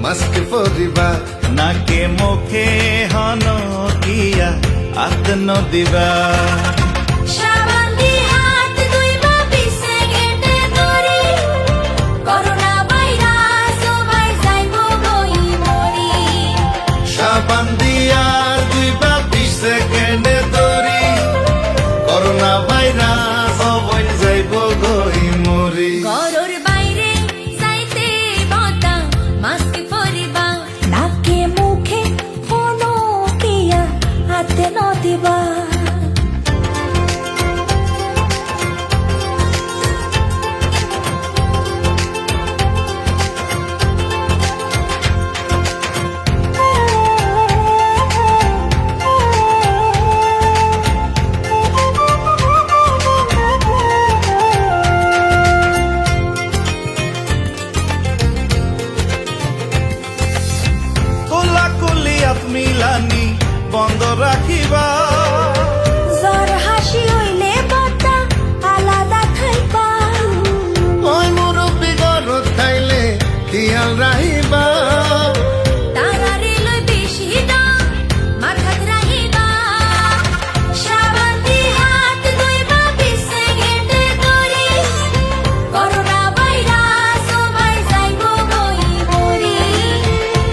mask পরিবা নাকে মুখে হন কিয়া হাত নদিবা সাবান দিয়ে হাত ধুইবা 20 সেকেন্ডে ধরি করোনা ভাইরাস সবাই যাইবো গই মরি সাবান দিয়া দুইবা 20 সেকেন্ডে ধরি করোনা ভাইরাস সবাই যাইব গই মরি ঘরের বাইরে যাইতে বতা মাস্ক পরিবা নাকে মুখে কোনো কিয়া হাতে নদিবা মিলানি বন্ধ রাখিবা জ্বর হাসি হইলে বতা আলাদা খাইবা ওই মুরব্বী ঘরত খাইলে খেয়াল রাখিবা তারারে লই বেশি দাম মাথাত রাখিবা সাবান দিয়ে হাত ধুইবা 20 সেকেন্ডে ধরি করোনা ভাইরাস সবাই যাইবো গই মরি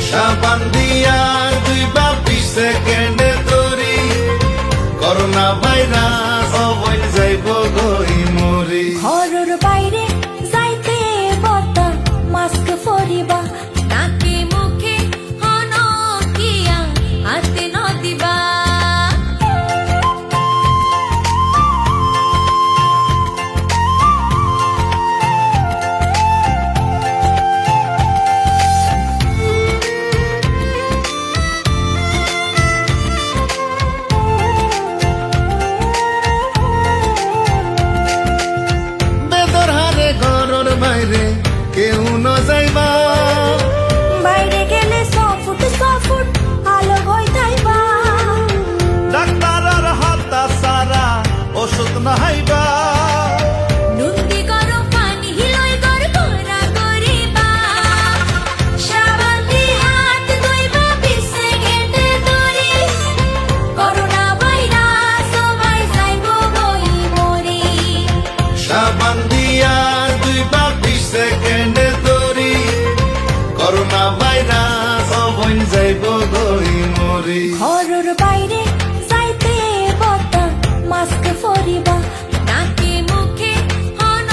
সাবান দিয়া দুইবা 20 সেকেন্ডে ধরি করোনা ভাইরাস সবাই যাইব গই মরি ঘরের বাইরে যাইতে বতা মাস্ক পরিবা নাকে মুখে হন কিয়া হাতে নদিবা বেদর হারে ঘরের বাইরে কেউ ন যাইবা বাইরে গেলে 100 ফুট আলো হই যাইবা ডাক্তারের হাতা সারা ওষুধ নাহাইবা নুন্দি গরম পানি লই গর করা করিবা সাবান দিয়ে হাত ধুইবা 20 সেকেন্ডে ধরি করোনা ভাইরাস সবাই যাইবো গই মরি সাবান দিয়া দুইবা 20 সেকেন্ডে ধরি করোনা ভাইরাস সবাই যাইব গই মরি ঘরের বাইরে যাইতে বতা মাস্ক পরিবা নাকে মুখে হন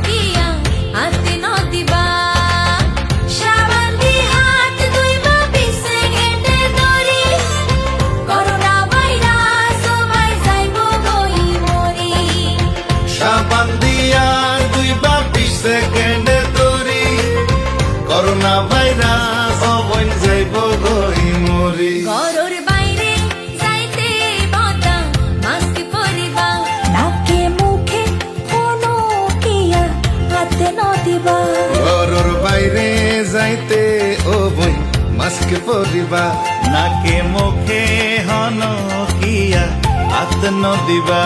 কিয়া হাতে নদিবা সাবান দিয়ে হাত ধুইবা 20 সেকেন্ডে ধরি করোনা ভাইরাস সবাই যাইবো গই মরি সাবান দিয়া দুইবা 20 সেকেন্ডে ধরি করোনা ভাইরাস সবাই যাইব গই মরি ঘরের বাইরে যাইতে বতা মাস্ক পরিবা নাকে মুখে কোনো কিয়া হাতে নদিবা ঘরের বাইরে যাইতে ও বই মাস্ক পরিবা নাকে মুখে হন কিয়া হাত নদিবা